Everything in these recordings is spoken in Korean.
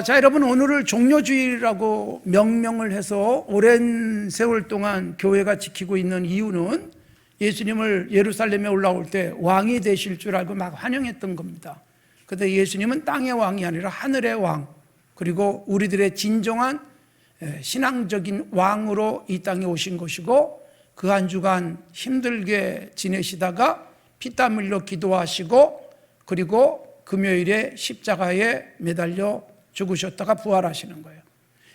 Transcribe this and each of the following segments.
자, 여러분, 오늘을 종려주일이라고 명명을 해서 오랜 세월 동안 교회가 지키고 있는 이유는 예수님을 예루살렘에 올라올 때 왕이 되실 줄 알고 막 환영했던 겁니다. 그런데 예수님은 땅의 왕이 아니라 하늘의 왕, 그리고 우리들의 진정한 신앙적인 왕으로 이 땅에 오신 것이고, 그 한 주간 힘들게 지내시다가 피땀 흘려 기도하시고, 그리고 금요일에 십자가에 매달려 죽으셨다가 부활하시는 거예요.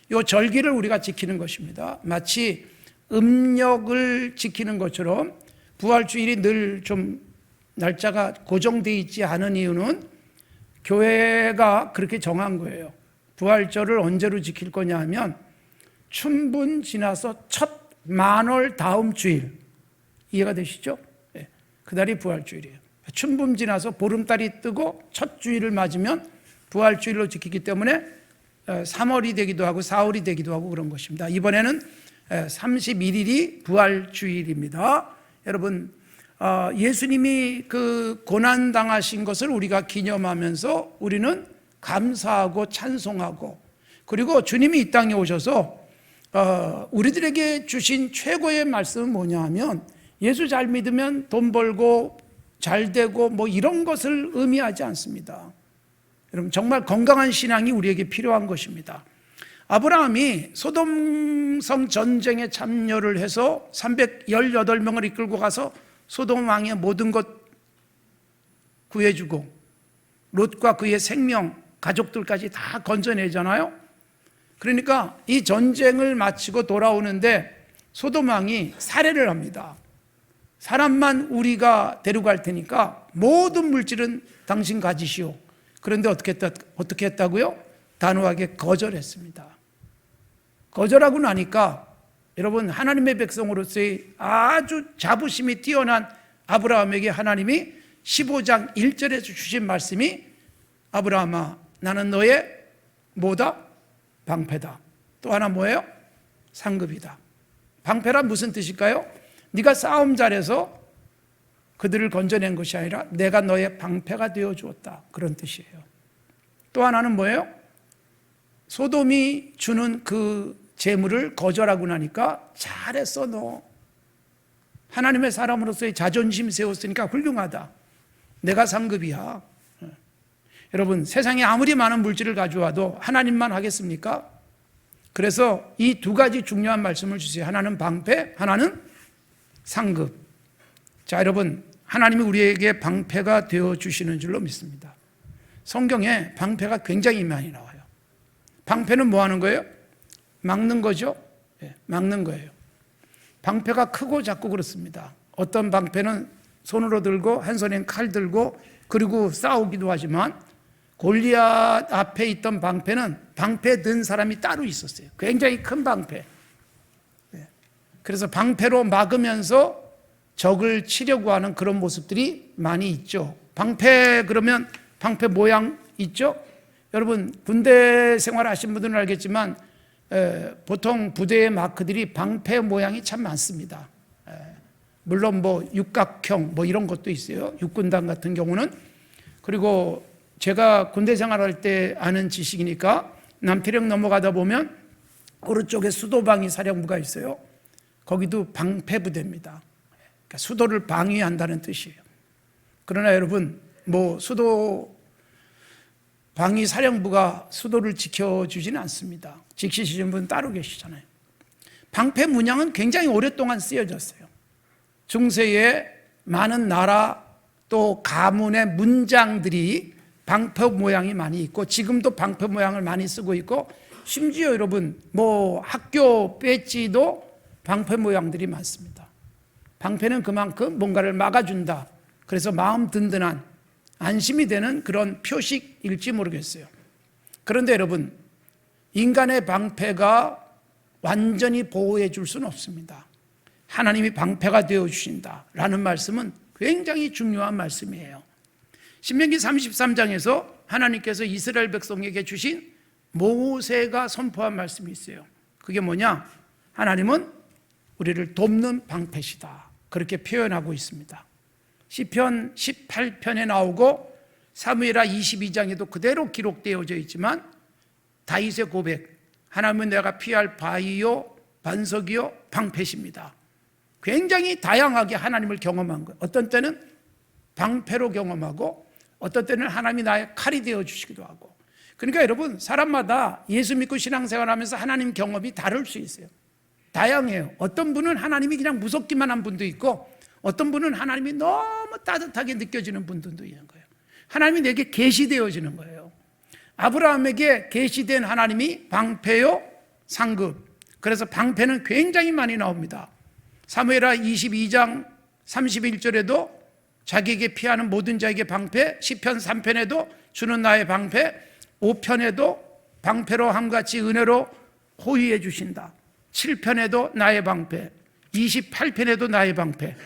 이 절기를 우리가 지키는 것입니다. 마치 음력을 지키는 것처럼 부활주일이 늘 좀 날짜가 고정되어 있지 않은 이유는 교회가 그렇게 정한 거예요. 부활절을 언제로 지킬 거냐 하면 춘분 지나서 첫 만월 다음 주일, 이해가 되시죠? 네. 그날이 부활주일이에요. 춘분 지나서 보름달이 뜨고 첫 주일을 맞으면 부활주일로 지키기 때문에 3월이 되기도 하고 4월이 되기도 하고 그런 것입니다. 이번에는 31일이 부활주일입니다. 여러분, 예수님이 그 고난당하신 것을 우리가 기념하면서 우리는 감사하고 찬송하고, 그리고 주님이 이 땅에 오셔서 우리들에게 주신 최고의 말씀은 뭐냐 하면, 예수 잘 믿으면 돈 벌고 잘 되고 뭐 이런 것을 의미하지 않습니다. 여러분, 정말 건강한 신앙이 우리에게 필요한 것입니다. 아브라함이 소돔성 전쟁에 참여를 해서 318명을 이끌고 가서 소돔 왕의 모든 것 구해주고 롯과 그의 생명, 가족들까지 다 건져내잖아요. 그러니까 이 전쟁을 마치고 돌아오는데 소돔 왕이 살해를 합니다. 사람만 우리가 데려갈 테니까 모든 물질은 당신 가지시오. 그런데 어떻게 했다고요? 단호하게 거절했습니다. 거절하고 나니까 여러분, 하나님의 백성으로서의 아주 자부심이 뛰어난 아브라함에게 하나님이 15장 1절에서 주신 말씀이, 아브라함아, 나는 너의 뭐다? 방패다. 또 하나 뭐예요? 상급이다. 방패란 무슨 뜻일까요? 네가 싸움 잘해서 그들을 건져낸 것이 아니라 내가 너의 방패가 되어 주었다, 그런 뜻이에요. 또 하나는 뭐예요? 소돔이 주는 그 재물을 거절하고 나니까 잘했어, 너 하나님의 사람으로서의 자존심 세웠으니까 훌륭하다, 내가 상급이야. 여러분, 세상에 아무리 많은 물질을 가져와도 하나님만 하겠습니까? 그래서 이 두 가지 중요한 말씀을 주세요. 하나는 방패, 하나는 상급. 자, 여러분, 하나님이 우리에게 방패가 되어주시는 줄로 믿습니다. 성경에 방패가 굉장히 많이 나와요. 방패는 뭐 하는 거예요? 막는 거죠. 네, 막는 거예요. 방패가 크고 작고 그렇습니다. 어떤 방패는 손으로 들고 한 손엔 칼 들고 그리고 싸우기도 하지만, 골리앗 앞에 있던 방패는 방패 든 사람이 따로 있었어요. 굉장히 큰 방패. 네. 그래서 방패로 막으면서 적을 치려고 하는 그런 모습들이 많이 있죠. 방패, 그러면 방패 모양 있죠? 여러분, 군대 생활하신 분들은 알겠지만 보통 부대의 마크들이 방패 모양이 참 많습니다. 물론 뭐 육각형 뭐 이런 것도 있어요. 육군단 같은 경우는. 그리고 제가 군대 생활할 때 아는 지식이니까, 남태령 넘어가다 보면 오른쪽에 수도방위 사령부가 있어요. 거기도 방패부대입니다. 그러니까 수도를 방위한다는 뜻이에요. 그러나 여러분, 뭐 수도 방위 사령부가 수도를 지켜주지는 않습니다. 지키시는 분 따로 계시잖아요. 방패 문양은 굉장히 오랫동안 쓰여졌어요. 중세에 많은 나라 또 가문의 문장들이 방패 모양이 많이 있고, 지금도 방패 모양을 많이 쓰고 있고, 심지어 여러분, 뭐 학교 배지도 방패 모양들이 많습니다. 방패는 그만큼 뭔가를 막아준다, 그래서 마음 든든한, 안심이 되는 그런 표식일지 모르겠어요. 그런데 여러분, 인간의 방패가 완전히 보호해 줄 수는 없습니다. 하나님이 방패가 되어 주신다라는 말씀은 굉장히 중요한 말씀이에요. 신명기 33장에서 하나님께서 이스라엘 백성에게 주신 모세가 선포한 말씀이 있어요. 그게 뭐냐? 하나님은 우리를 돕는 방패시다, 그렇게 표현하고 있습니다. 시편 18편에 나오고 사무엘하 22장에도 그대로 기록되어져 있지만, 다윗의 고백, 하나님은 내가 피할 바위요 반석이요 방패십니다. 굉장히 다양하게 하나님을 경험한 거예요. 어떤 때는 방패로 경험하고 어떤 때는 하나님이 나의 칼이 되어주시기도 하고. 그러니까 여러분, 사람마다 예수 믿고 신앙생활하면서 하나님 경험이 다를 수 있어요. 다양해요. 어떤 분은 하나님이 그냥 무섭기만 한 분도 있고 어떤 분은 하나님이 너무 따뜻하게 느껴지는 분들도 있는 거예요. 하나님이 내게 계시되어지는 거예요. 아브라함에게 계시된 하나님이 방패요 상급. 그래서 방패는 굉장히 많이 나옵니다. 사무엘하 22장 31절에도 자기에게 피하는 모든 자에게 방패, 시편 3편에도 주는 나의 방패, 5편에도 방패로 함같이 은혜로 호위해 주신다. 7편에도 나의 방패, 28편에도 나의 방패,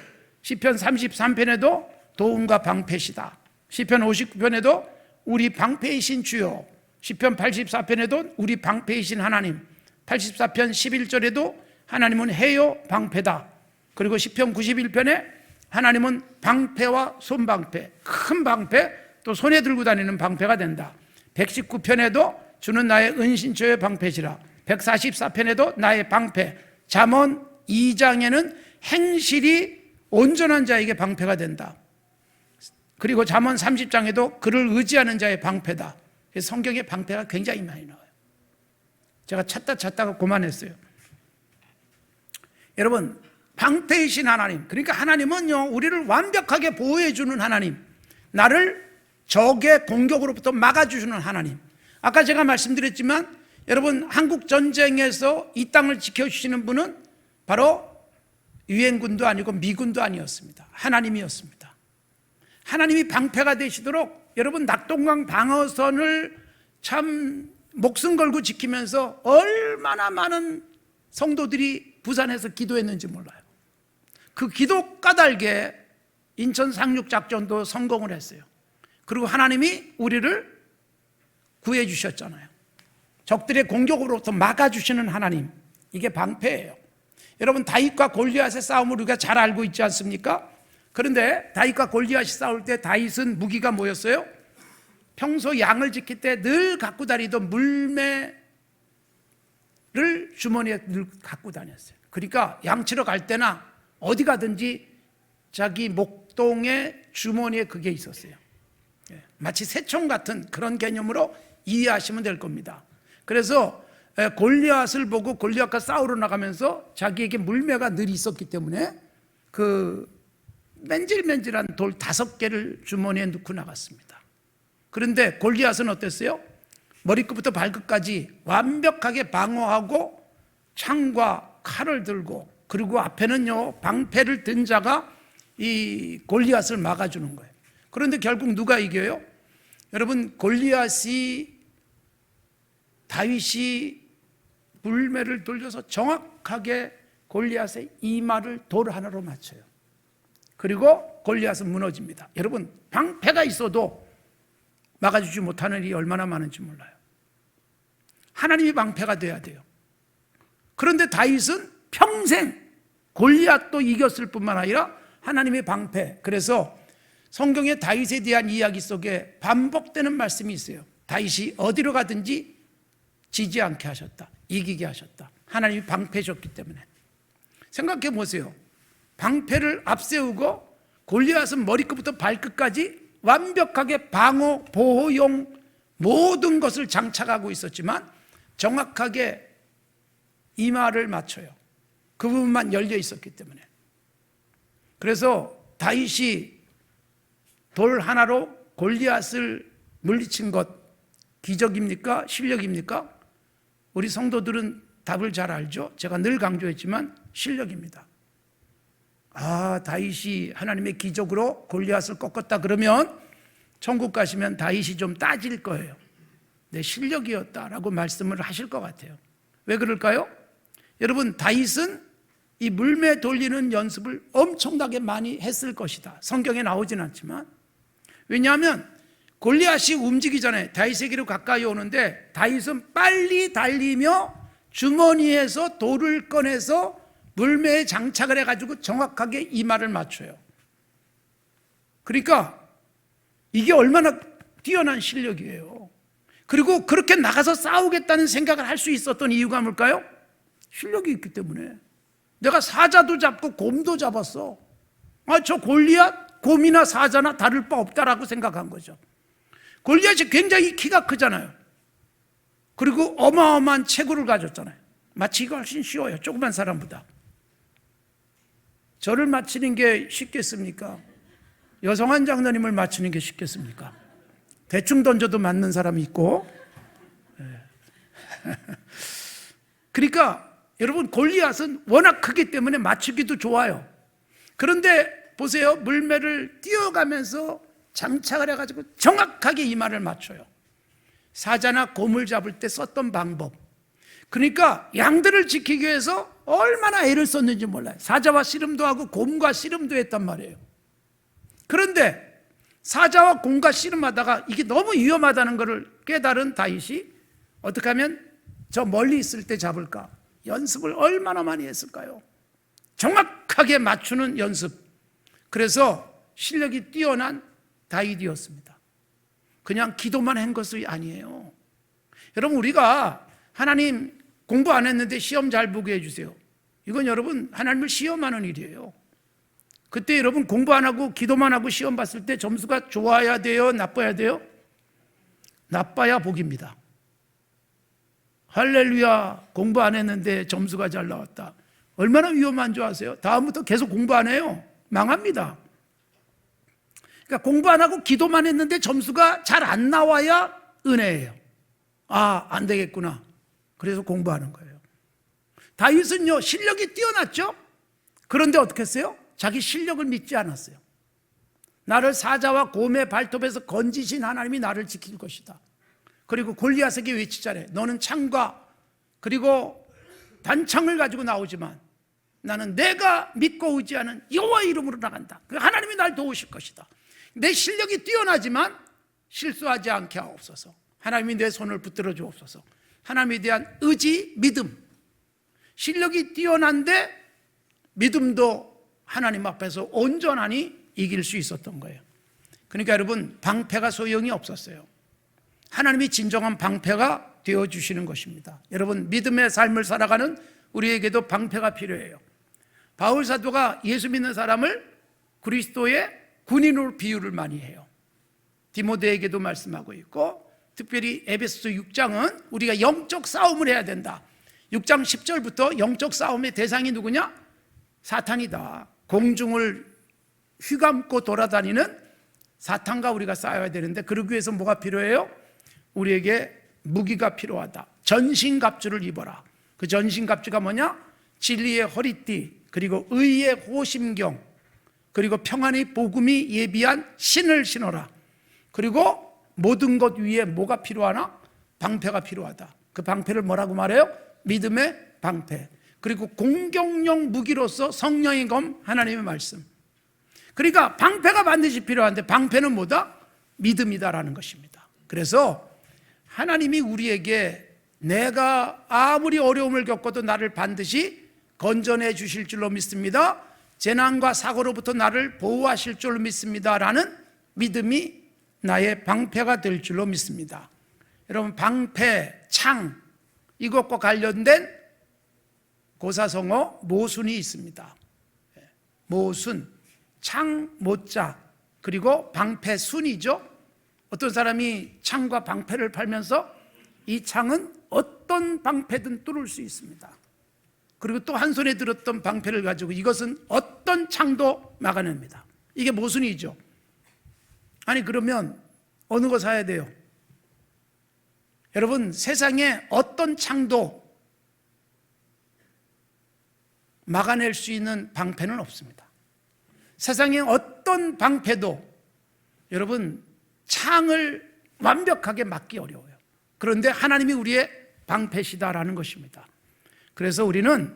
시편 33편에도 도움과 방패시다. 시편 59편에도 우리 방패이신 주요, 시편 84편에도 우리 방패이신 하나님, 84편 11절에도 하나님은 해요 방패다. 그리고 시편 91편에 하나님은 방패와 손방패, 큰 방패, 또 손에 들고 다니는 방패가 된다. 119편에도 주는 나의 은신처의 방패시라. 144편에도 나의 방패. 잠언 2장에는 행실이 온전한 자에게 방패가 된다. 그리고 잠언 30장에도 그를 의지하는 자의 방패다. 성경에 방패가 굉장히 많이 나와요. 제가 찾다가 그만했어요. 여러분, 방패이신 하나님, 그러니까 하나님은요 우리를 완벽하게 보호해 주는 하나님, 나를 적의 공격으로부터 막아주시는 하나님. 아까 제가 말씀드렸지만 여러분, 한국 전쟁에서 이 땅을 지켜주시는 분은 바로 유엔군도 아니고 미군도 아니었습니다. 하나님이었습니다. 하나님이 방패가 되시도록 여러분, 낙동강 방어선을 참 목숨 걸고 지키면서 얼마나 많은 성도들이 부산에서 기도했는지 몰라요. 그 기도 까닭에 인천 상륙작전도 성공을 했어요. 그리고 하나님이 우리를 구해 주셨잖아요. 적들의 공격으로부터 막아주시는 하나님, 이게 방패예요. 여러분, 다윗과 골리앗의 싸움을 우리가 잘 알고 있지 않습니까? 그런데 다윗과 골리앗이 싸울 때 다윗은 무기가 뭐였어요? 평소 양을 지킬 때 늘 갖고 다니던 물매를 주머니에 늘 갖고 다녔어요. 그러니까 양치러 갈 때나 어디 가든지 자기 목동의 주머니에 그게 있었어요. 마치 새총 같은 그런 개념으로 이해하시면 될 겁니다. 그래서 골리앗을 보고 골리앗과 싸우러 나가면서 자기에게 물매가 늘 있었기 때문에 그 맨질맨질한 돌 5개를 주머니에 넣고 나갔습니다. 그런데 골리앗은 어땠어요? 머리끝부터 발끝까지 완벽하게 방어하고 창과 칼을 들고, 그리고 앞에는요 방패를 든 자가 이 골리앗을 막아주는 거예요. 그런데 결국 누가 이겨요? 여러분, 다윗이 물매를 돌려서 정확하게 골리앗의 이마를 돌 하나로 맞춰요. 그리고 골리앗은 무너집니다. 여러분, 방패가 있어도 막아주지 못하는 일이 얼마나 많은지 몰라요. 하나님이 방패가 돼야 돼요. 그런데 다윗은 평생 골리앗도 이겼을 뿐만 아니라 하나님의 방패. 그래서 성경의 다윗에 대한 이야기 속에 반복되는 말씀이 있어요. 다윗이 어디로 가든지 지지 않게 하셨다, 이기게 하셨다. 하나님이 방패셨기 때문에. 생각해 보세요. 방패를 앞세우고 골리앗은 머리끝부터 발끝까지 완벽하게 방어, 보호용 모든 것을 장착하고 있었지만 정확하게 이마를 맞춰요. 그 부분만 열려 있었기 때문에. 그래서 다윗이 돌 하나로 골리앗을 물리친 것, 기적입니까? 실력입니까? 우리 성도들은 답을 잘 알죠? 제가 늘 강조했지만 실력입니다. 다윗이 하나님의 기적으로 골리앗을 꺾었다 그러면 천국 가시면 다윗이 좀 따질 거예요. 내 실력이었다라고 말씀을 하실 것 같아요. 왜 그럴까요? 여러분, 다윗은 이 물매 돌리는 연습을 엄청나게 많이 했을 것이다. 성경에 나오진 않지만. 왜냐하면 골리앗이 움직이기 전에 다윗에게로 가까이 오는데 다윗은 빨리 달리며 주머니에서 돌을 꺼내서 물매에 장착을 해가지고 정확하게 이마를 맞춰요. 그러니까 이게 얼마나 뛰어난 실력이에요. 그리고 그렇게 나가서 싸우겠다는 생각을 할 수 있었던 이유가 뭘까요? 실력이 있기 때문에. 내가 사자도 잡고 곰도 잡았어. 저 골리앗 곰이나 사자나 다를 바 없다라고 생각한 거죠. 골리앗이 굉장히 키가 크잖아요. 그리고 어마어마한 체구를 가졌잖아요. 맞히기가 훨씬 쉬워요. 조그만 사람보다. 저를 맞히는 게 쉽겠습니까? 여성한 장로님을 맞추는 게 쉽겠습니까? 대충 던져도 맞는 사람이 있고. 그러니까 여러분, 골리앗은 워낙 크기 때문에 맞추기도 좋아요. 그런데 보세요, 물매를 뛰어가면서 장착을 해가지고 정확하게 이마를 맞춰요. 사자나 곰을 잡을 때 썼던 방법. 그러니까 양들을 지키기 위해서 얼마나 애를 썼는지 몰라요. 사자와 씨름도 하고 곰과 씨름도 했단 말이에요. 그런데 사자와 곰과 씨름하다가 이게 너무 위험하다는 것을 깨달은 다윗이 어떻게 하면 저 멀리 있을 때 잡을까? 연습을 얼마나 많이 했을까요? 정확하게 맞추는 연습. 그래서 실력이 뛰어난 다윗이었습니다. 그냥 기도만 한 것이 아니에요. 여러분, 우리가 하나님 공부 안 했는데 시험 잘 보게 해주세요. 이건 여러분 하나님을 시험하는 일이에요. 그때 여러분 공부 안 하고 기도만 하고 시험 봤을 때 점수가 좋아야 돼요? 나빠야 돼요? 나빠야 복입니다. 할렐루야, 공부 안 했는데 점수가 잘 나왔다. 얼마나 위험한 줄 아세요? 다음부터 계속 공부 안 해요. 망합니다. 그러니까 공부 안 하고 기도만 했는데 점수가 잘 안 나와야 은혜예요. 안 되겠구나. 그래서 공부하는 거예요. 다윗은요, 실력이 뛰어났죠? 그런데 어떻게 했어요? 자기 실력을 믿지 않았어요. 나를 사자와 곰의 발톱에서 건지신 하나님이 나를 지킬 것이다. 그리고 골리앗에게 외치자래. 너는 창과 그리고 단창을 가지고 나오지만 나는 내가 믿고 의지하는 여호와의 이름으로 나간다. 그 하나님이 날 도우실 것이다. 내 실력이 뛰어나지만 실수하지 않게 하옵소서. 하나님이 내 손을 붙들어 주옵소서. 하나님에 대한 의지, 믿음. 실력이 뛰어난데 믿음도 하나님 앞에서 온전하니 이길 수 있었던 거예요. 그러니까 여러분, 방패가 소용이 없었어요. 하나님이 진정한 방패가 되어주시는 것입니다. 여러분, 믿음의 삶을 살아가는 우리에게도 방패가 필요해요. 바울 사도가 예수 믿는 사람을 그리스도의 군인으로 비유를 많이 해요. 디모데에게도 말씀하고 있고, 특별히 에베소서 6장은 우리가 영적 싸움을 해야 된다. 6장 10절부터 영적 싸움의 대상이 누구냐? 사탄이다. 공중을 휘감고 돌아다니는 사탄과 우리가 싸워야 되는데, 그러기 위해서 뭐가 필요해요? 우리에게 무기가 필요하다. 전신갑주를 입어라. 그 전신갑주가 뭐냐? 진리의 허리띠, 그리고 의의 호심경, 그리고 평안의 복음이 예비한 신을 신어라. 그리고 모든 것 위에 뭐가 필요하나? 방패가 필요하다. 그 방패를 뭐라고 말해요? 믿음의 방패. 그리고 공격용 무기로서 성령의 검, 하나님의 말씀. 그러니까 방패가 반드시 필요한데, 방패는 뭐다? 믿음이다라는 것입니다. 그래서 하나님이 우리에게 내가 아무리 어려움을 겪어도 나를 반드시 건져내 주실 줄로 믿습니다. 재난과 사고로부터 나를 보호하실 줄로 믿습니다. 라는 믿음이 나의 방패가 될 줄로 믿습니다. 여러분, 방패, 창, 이것과 관련된 고사성어 모순이 있습니다. 모순, 창, 모자, 그리고 방패 순이죠. 어떤 사람이 창과 방패를 팔면서 이 창은 어떤 방패든 뚫을 수 있습니다. 그리고 또 한 손에 들었던 방패를 가지고 이것은 어떤 창도 막아냅니다. 이게 모순이죠. 아니, 그러면 어느 거 사야 돼요? 여러분, 세상에 어떤 창도 막아낼 수 있는 방패는 없습니다. 세상에 어떤 방패도 여러분 창을 완벽하게 막기 어려워요. 그런데 하나님이 우리의 방패시다라는 것입니다. 그래서 우리는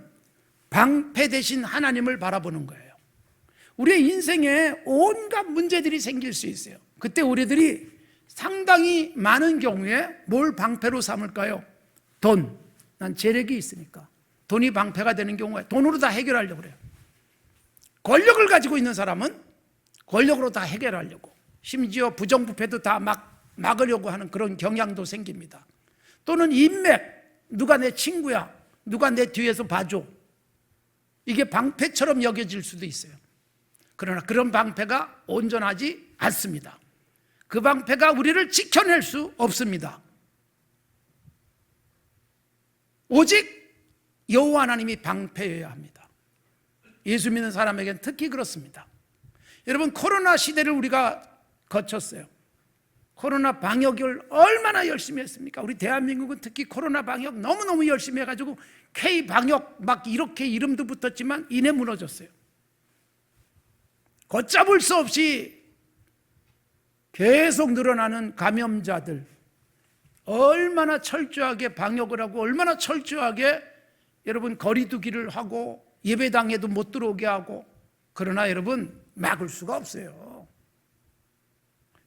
방패 대신 하나님을 바라보는 거예요. 우리의 인생에 온갖 문제들이 생길 수 있어요. 그때 우리들이 상당히 많은 경우에 뭘 방패로 삼을까요? 돈. 난 재력이 있으니까 돈이 방패가 되는 경우에 돈으로 다 해결하려고 그래요. 권력을 가지고 있는 사람은 권력으로 다 해결하려고, 심지어 부정부패도 다 막 막으려고 하는 그런 경향도 생깁니다. 또는 인맥, 누가 내 친구야, 누가 내 뒤에서 봐줘, 이게 방패처럼 여겨질 수도 있어요. 그러나 그런 방패가 온전하지 않습니다. 그 방패가 우리를 지켜낼 수 없습니다. 오직 여호와 하나님이 방패여야 합니다. 예수 믿는 사람에게는 특히 그렇습니다. 여러분, 코로나 시대를 우리가 거쳤어요. 코로나 방역을 얼마나 열심히 했습니까? 우리 대한민국은 특히 코로나 방역 너무너무 열심히 해가지고 K방역 막 이렇게 이름도 붙었지만 이내 무너졌어요. 걷잡을 수 없이 계속 늘어나는 감염자들, 얼마나 철저하게 방역을 하고 얼마나 철저하게 여러분 거리두기를 하고 예배당에도 못 들어오게 하고, 그러나 여러분 막을 수가 없어요.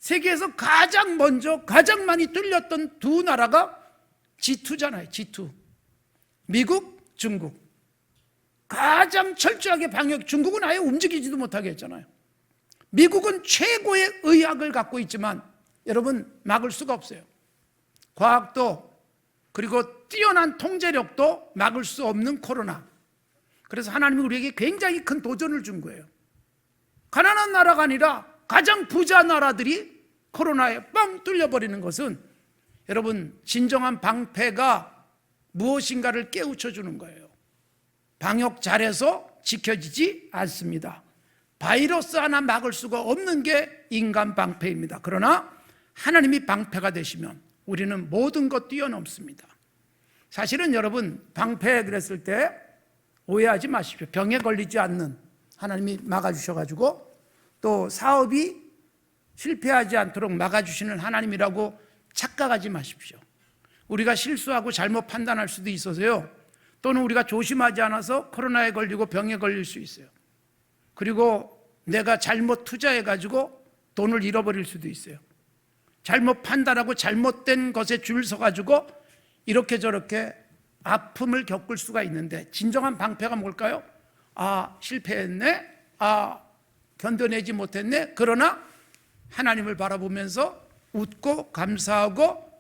세계에서 가장 먼저 가장 많이 뚫렸던 두 나라가 G2잖아요. G2. 미국, 중국. 가장 철저하게 방역, 중국은 아예 움직이지도 못하게 했잖아요. 미국은 최고의 의학을 갖고 있지만 여러분 막을 수가 없어요. 과학도 그리고 뛰어난 통제력도 막을 수 없는 코로나. 그래서 하나님이 우리에게 굉장히 큰 도전을 준 거예요. 가난한 나라가 아니라 가장 부자 나라들이 코로나에 뻥 뚫려버리는 것은 여러분 진정한 방패가 무엇인가를 깨우쳐 주는 거예요. 방역 잘해서 지켜지지 않습니다. 바이러스 하나 막을 수가 없는 게 인간 방패입니다. 그러나 하나님이 방패가 되시면 우리는 모든 것 뛰어넘습니다. 사실은 여러분 방패 그랬을 때 오해하지 마십시오. 병에 걸리지 않는 하나님이 막아주셔가지고 또 사업이 실패하지 않도록 막아주시는 하나님이라고 착각하지 마십시오. 우리가 실수하고 잘못 판단할 수도 있어서요. 또는 우리가 조심하지 않아서 코로나에 걸리고 병에 걸릴 수 있어요. 그리고 내가 잘못 투자해가지고 돈을 잃어버릴 수도 있어요. 잘못 판단하고 잘못된 것에 줄 서가지고 이렇게 저렇게 아픔을 겪을 수가 있는데, 진정한 방패가 뭘까요? 아, 실패했네. 아, 견뎌내지 못했네. 그러나 하나님을 바라보면서 웃고 감사하고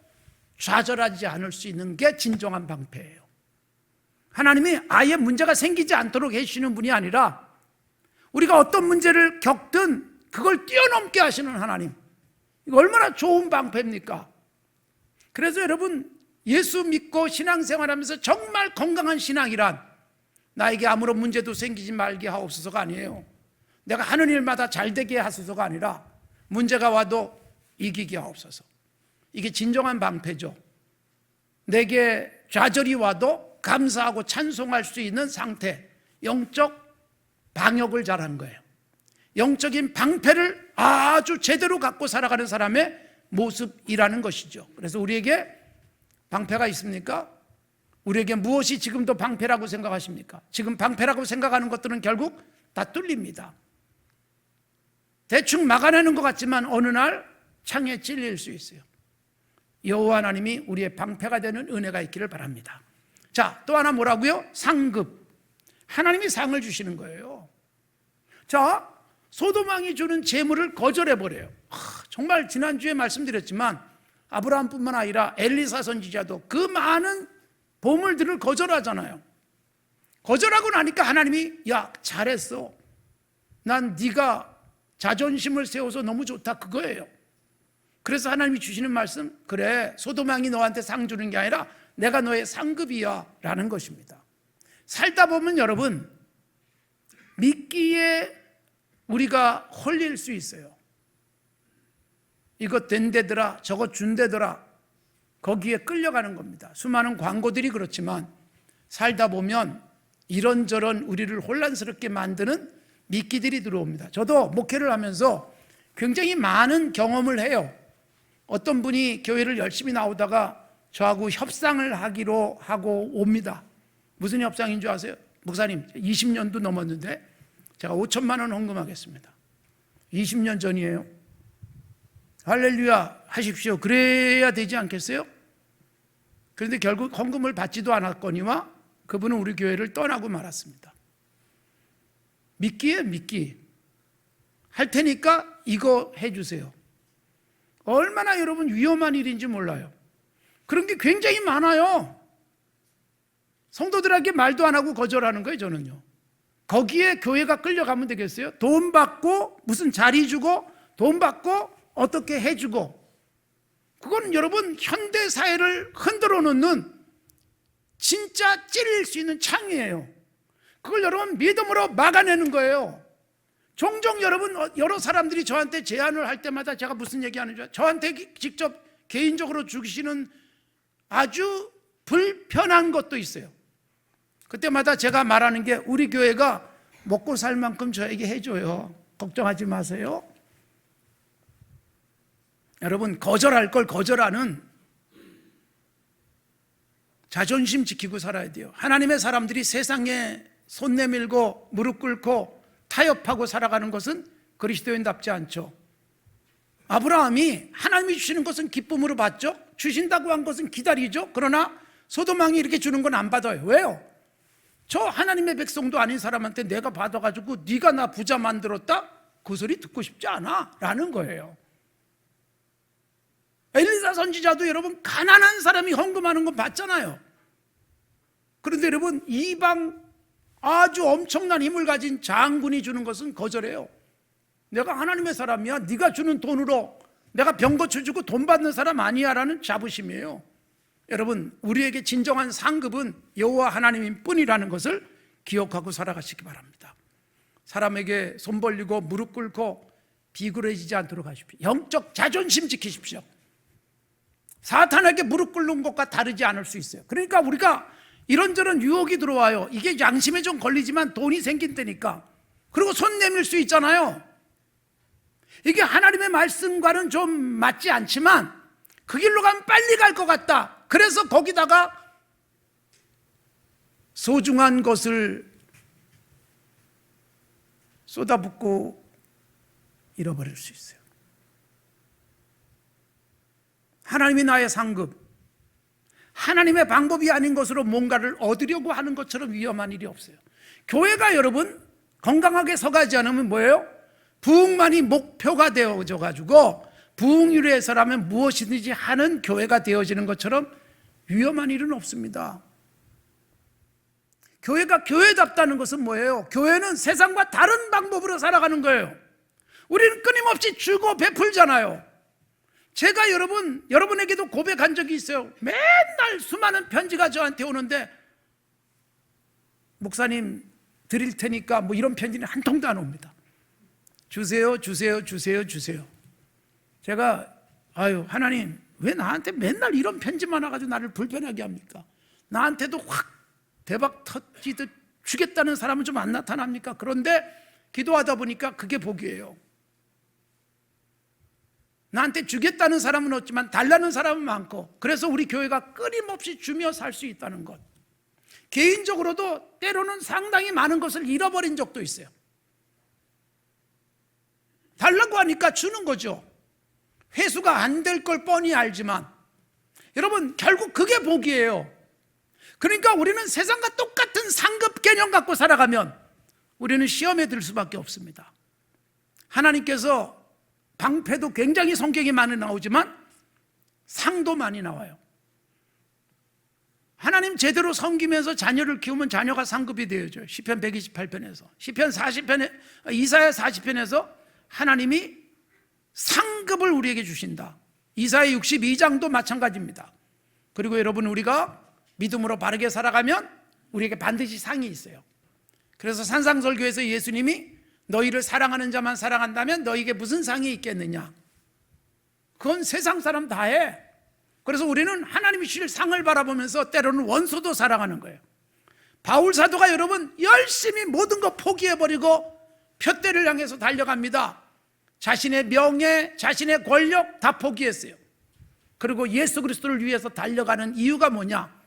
좌절하지 않을 수 있는 게 진정한 방패예요. 하나님이 아예 문제가 생기지 않도록 해주시는 분이 아니라 우리가 어떤 문제를 겪든 그걸 뛰어넘게 하시는 하나님. 이거 얼마나 좋은 방패입니까? 그래서 여러분 예수 믿고 신앙생활하면서 정말 건강한 신앙이란 나에게 아무런 문제도 생기지 말게 하옵소서가 아니에요. 내가 하는 일마다 잘되게 하소서가 아니라 문제가 와도 이기게 하옵소서. 이게 진정한 방패죠. 내게 좌절이 와도 감사하고 찬송할 수 있는 상태, 영적 방역을 잘한 거예요. 영적인 방패를 아주 제대로 갖고 살아가는 사람의 모습이라는 것이죠. 그래서 우리에게 방패가 있습니까? 우리에게 무엇이 지금도 방패라고 생각하십니까? 지금 방패라고 생각하는 것들은 결국 다 뚫립니다. 대충 막아내는 것 같지만 어느 날 창에 찔릴 수 있어요. 여호와 하나님이 우리의 방패가 되는 은혜가 있기를 바랍니다. 자, 또 하나 뭐라고요? 상급. 하나님이 상을 주시는 거예요. 자, 소돔왕이 주는 재물을 거절해버려요. 정말 지난주에 말씀드렸지만 아브라함뿐만 아니라 엘리사 선지자도 그 많은 보물들을 거절하잖아요. 거절하고 나니까 하나님이 야, 잘했어. 난 네가 자존심을 세워서 너무 좋다, 그거예요. 그래서 하나님이 주시는 말씀, 그래, 소돔왕이 너한테 상 주는 게 아니라 내가 너의 상급이야 라는 것입니다. 살다 보면 여러분 미끼에 우리가 홀릴 수 있어요. 이것 된대더라, 저것 준대더라, 거기에 끌려가는 겁니다. 수많은 광고들이 그렇지만 살다 보면 이런저런 우리를 혼란스럽게 만드는 미끼들이 들어옵니다. 저도 목회를 하면서 굉장히 많은 경험을 해요. 어떤 분이 교회를 열심히 나오다가 저하고 협상을 하기로 하고 옵니다. 무슨 협상인 줄 아세요? 목사님, 20년도 넘었는데 제가 5천만 원 헌금하겠습니다. 20년 전이에요. 할렐루야 하십시오. 그래야 되지 않겠어요? 그런데 결국 헌금을 받지도 않았거니와 그분은 우리 교회를 떠나고 말았습니다. 미끼예요, 미끼. 할 테니까 이거 해주세요. 얼마나 여러분 위험한 일인지 몰라요. 그런 게 굉장히 많아요. 성도들에게 말도 안 하고 거절하는 거예요. 저는요, 거기에 교회가 끌려가면 되겠어요? 돈 받고 무슨 자리 주고 돈 받고 어떻게 해주고, 그건 여러분 현대 사회를 흔들어 놓는 진짜 찌를 수 있는 창이에요. 그걸 여러분 믿음으로 막아내는 거예요. 종종 여러분 여러 사람들이 저한테 제안을 할 때마다 제가 무슨 얘기하는지, 저한테 직접 개인적으로 주시는 아주 불편한 것도 있어요. 그때마다 제가 말하는 게, 우리 교회가 먹고 살 만큼 저에게 해줘요. 걱정하지 마세요. 여러분, 거절할 걸 거절하는 자존심 지키고 살아야 돼요. 하나님의 사람들이 세상에 손 내밀고 무릎 꿇고 타협하고 살아가는 것은 그리스도인답지 않죠. 아브라함이 하나님이 주시는 것은 기쁨으로 받죠. 주신다고 한 것은 기다리죠. 그러나 소돔왕이 이렇게 주는 건 안 받아요. 왜요? 저 하나님의 백성도 아닌 사람한테 내가 받아가지고 네가 나 부자 만들었다? 그 소리 듣고 싶지 않아 라는 거예요. 엘리사 선지자도 여러분 가난한 사람이 헌금하는 건 봤잖아요. 그런데 여러분 이방 아주 엄청난 힘을 가진 장군이 주는 것은 거절해요. 내가 하나님의 사람이야, 네가 주는 돈으로 내가 병 고쳐주고 돈 받는 사람 아니야 라는 자부심이에요. 여러분, 우리에게 진정한 상급은 여호와 하나님인 뿐이라는 것을 기억하고 살아가시기 바랍니다. 사람에게 손 벌리고 무릎 꿇고 비굴해지지 않도록 하십시오. 영적 자존심 지키십시오. 사탄에게 무릎 꿇는 것과 다르지 않을 수 있어요. 그러니까 우리가 이런저런 유혹이 들어와요. 이게 양심에 좀 걸리지만 돈이 생긴다니까. 그리고 손 내밀 수 있잖아요. 이게 하나님의 말씀과는 좀 맞지 않지만 그 길로 가면 빨리 갈 것 같다. 그래서 거기다가 소중한 것을 쏟아붓고 잃어버릴 수 있어요. 하나님이 나의 상급, 하나님의 방법이 아닌 것으로 뭔가를 얻으려고 하는 것처럼 위험한 일이 없어요. 교회가 여러분 건강하게 서가지 않으면 뭐예요? 부흥만이 목표가 되어져 가지고 부흥을 위해서라면 무엇이든지 하는 교회가 되어지는 것처럼 위험한 일은 없습니다. 교회가 교회답다는 것은 뭐예요? 교회는 세상과 다른 방법으로 살아가는 거예요. 우리는 끊임없이 주고 베풀잖아요. 제가 여러분에게도 고백한 적이 있어요. 맨날 수많은 편지가 저한테 오는데, 목사님 드릴 테니까 뭐 이런 편지는 한 통도 안 옵니다. 주세요, 주세요, 주세요, 주세요. 제가 하나님 왜 나한테 맨날 이런 편지만 와가지고 나를 불편하게 합니까? 나한테도 확 대박 터지듯 주겠다는 사람은 좀 안 나타납니까? 그런데 기도하다 보니까 그게 복이에요. 나한테 주겠다는 사람은 없지만 달라는 사람은 많고, 그래서 우리 교회가 끊임없이 주며 살 수 있다는 것. 개인적으로도 때로는 상당히 많은 것을 잃어버린 적도 있어요. 달라고 하니까 주는 거죠. 회수가 안 될 걸 뻔히 알지만 여러분 결국 그게 복이에요. 그러니까 우리는 세상과 똑같은 상급 개념 갖고 살아가면 우리는 시험에 들 수밖에 없습니다. 하나님께서 방패도 굉장히 성격이 많이 나오지만 상도 많이 나와요. 하나님 제대로 섬기면서 자녀를 키우면 자녀가 상급이 되어져요. 시편 128편에서 이사야 40편에서 하나님이 상급을 우리에게 주신다. 이사야 62장도 마찬가지입니다. 그리고 여러분, 우리가 믿음으로 바르게 살아가면 우리에게 반드시 상이 있어요. 그래서 산상설교에서 예수님이 너희를 사랑하는 자만 사랑한다면 너희에게 무슨 상이 있겠느냐? 그건 세상 사람 다 해. 그래서 우리는 하나님이 주실 상을 바라보면서 때로는 원수도 사랑하는 거예요. 바울 사도가 여러분 열심히 모든 거 포기해버리고 푯대를 향해서 달려갑니다. 자신의 명예, 자신의 권력 다 포기했어요. 그리고 예수 그리스도를 위해서 달려가는 이유가 뭐냐?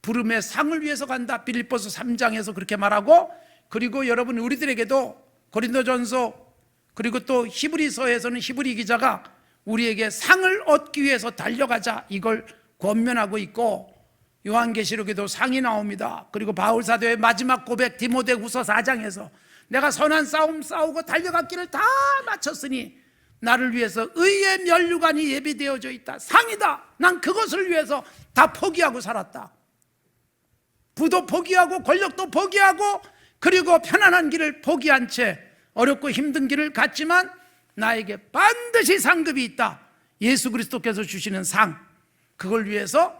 부름의 상을 위해서 간다. 빌립보서 3장에서 그렇게 말하고, 그리고 여러분 우리들에게도 고린도전서 그리고 또 히브리서에서는 히브리 기자가 우리에게 상을 얻기 위해서 달려가자 이걸 권면하고 있고, 요한계시록에도 상이 나옵니다. 그리고 바울 사도의 마지막 고백 디모데후서 4장에서 내가 선한 싸움 싸우고 달려갔기를 다 마쳤으니 나를 위해서 의의 면류관이 예비되어져 있다. 상이다. 난 그것을 위해서 다 포기하고 살았다. 부도 포기하고 권력도 포기하고 그리고 편안한 길을 포기한 채 어렵고 힘든 길을 갔지만 나에게 반드시 상급이 있다. 예수 그리스도께서 주시는 상. 그걸 위해서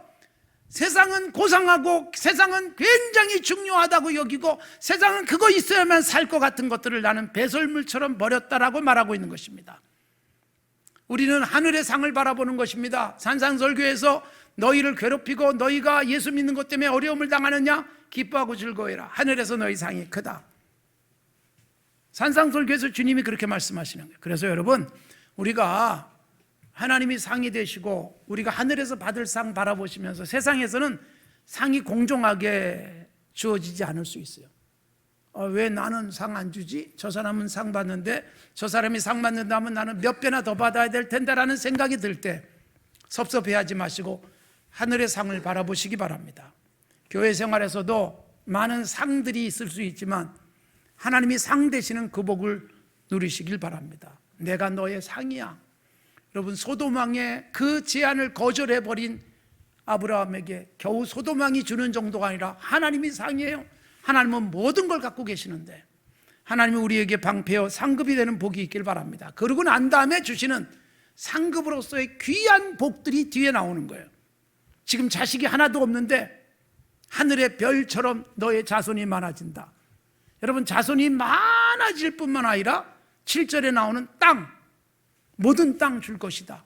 세상은 고상하고 세상은 굉장히 중요하다고 여기고 세상은 그거 있어야만 살 것 같은 것들을 나는 배설물처럼 버렸다라고 말하고 있는 것입니다. 우리는 하늘의 상을 바라보는 것입니다. 산상설교에서 너희를 괴롭히고 너희가 예수 믿는 것 때문에 어려움을 당하느냐? 기뻐하고 즐거워해라. 하늘에서 너희 상이 크다. 산상설교에서 주님이 그렇게 말씀하시는 거예요. 그래서 여러분, 우리가 하나님이 상이 되시고 우리가 하늘에서 받을 상 바라보시면서 세상에서는 상이 공정하게 주어지지 않을 수 있어요. 왜 나는 상 안 주지? 저 사람은 상 받는데 저 사람이 상 받는다면 나는 몇 배나 더 받아야 될 텐데라는 생각이 들 때 섭섭해하지 마시고 하늘의 상을 바라보시기 바랍니다. 교회 생활에서도 많은 상들이 있을 수 있지만 하나님이 상 되시는 그 복을 누리시길 바랍니다. 내가 너의 상이야. 여러분, 소돔 왕의 그 제안을 거절해버린 아브라함에게 겨우 소돔 왕이 주는 정도가 아니라 하나님이 상이에요. 하나님은 모든 걸 갖고 계시는데 하나님이 우리에게 방패여 상급이 되는 복이 있길 바랍니다. 그러고 난 다음에 주시는 상급으로서의 귀한 복들이 뒤에 나오는 거예요. 지금 자식이 하나도 없는데 하늘의 별처럼 너의 자손이 많아진다. 여러분, 자손이 많아질 뿐만 아니라 7절에 나오는 땅, 모든 땅 줄 것이다.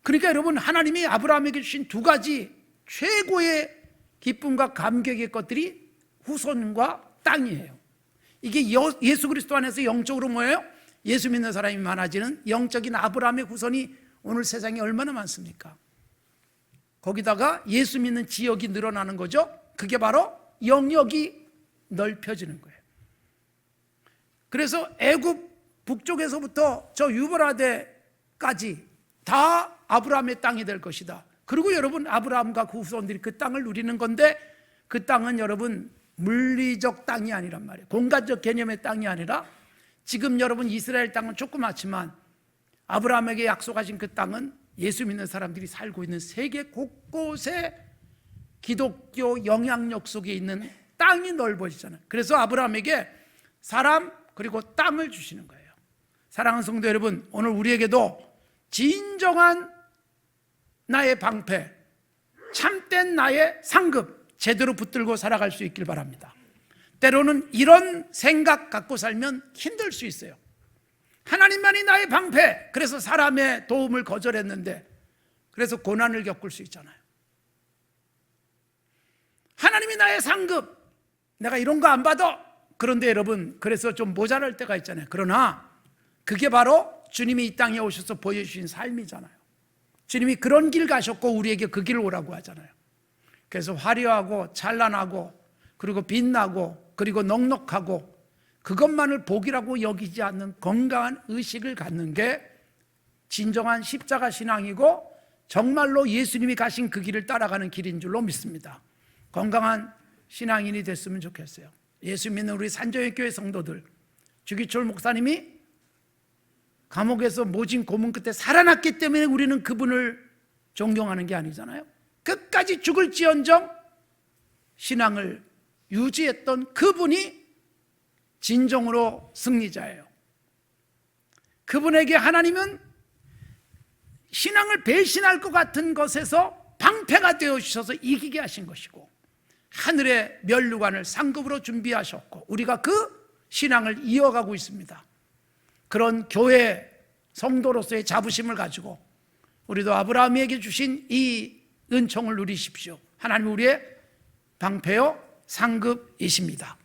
그러니까 여러분, 하나님이 아브라함에게 주신 두 가지 최고의 기쁨과 감격의 것들이 후손과 땅이에요. 이게 예수 그리스도 안에서 영적으로 뭐예요? 예수 믿는 사람이 많아지는 영적인 아브라함의 후손이 오늘 세상에 얼마나 많습니까? 거기다가 예수 믿는 지역이 늘어나는 거죠. 그게 바로 영역이 넓혀지는 거예요. 그래서 애굽 북쪽에서부터 저 유브라데까지 다 아브라함의 땅이 될 것이다. 그리고 여러분, 아브라함과 그 후손들이 그 땅을 누리는 건데 그 땅은 여러분 물리적 땅이 아니란 말이에요. 공간적 개념의 땅이 아니라 지금 여러분 이스라엘 땅은 조그맣지만 아브라함에게 약속하신 그 땅은 예수 믿는 사람들이 살고 있는 세계 곳곳에 기독교 영향력 속에 있는 땅이 넓어지잖아요. 그래서 아브라함에게 사람 그리고 땅을 주시는 거예요. 사랑하는 성도 여러분, 오늘 우리에게도 진정한 나의 방패, 참된 나의 상급 제대로 붙들고 살아갈 수 있길 바랍니다. 때로는 이런 생각 갖고 살면 힘들 수 있어요. 하나님만이 나의 방패, 그래서 사람의 도움을 거절했는데 그래서 고난을 겪을 수 있잖아요. 하나님이 나의 상급, 내가 이런 거 안 받아. 그런데 여러분, 그래서 좀 모자랄 때가 있잖아요. 그러나 그게 바로 주님이 이 땅에 오셔서 보여주신 삶이잖아요. 주님이 그런 길 가셨고 우리에게 그 길을 오라고 하잖아요. 그래서 화려하고 찬란하고 그리고 빛나고 그리고 넉넉하고 그것만을 복이라고 여기지 않는 건강한 의식을 갖는 게 진정한 십자가 신앙이고 정말로 예수님이 가신 그 길을 따라가는 길인 줄로 믿습니다. 건강한 신앙인이 됐으면 좋겠어요. 예수 믿는 우리 산정의교회 성도들, 주기철 목사님이 감옥에서 모진 고문 끝에 살아났기 때문에 우리는 그분을 존경하는 게 아니잖아요. 끝까지 죽을지언정 신앙을 유지했던 그분이 진정으로 승리자예요. 그분에게 하나님은 신앙을 배신할 것 같은 것에서 방패가 되어 주셔서 이기게 하신 것이고 하늘의 면류관을 상급으로 준비하셨고 우리가 그 신앙을 이어가고 있습니다. 그런 교회 성도로서의 자부심을 가지고 우리도 아브라함에게 주신 이 은총을 누리십시오. 하나님 우리의 방패요 상급이십니다.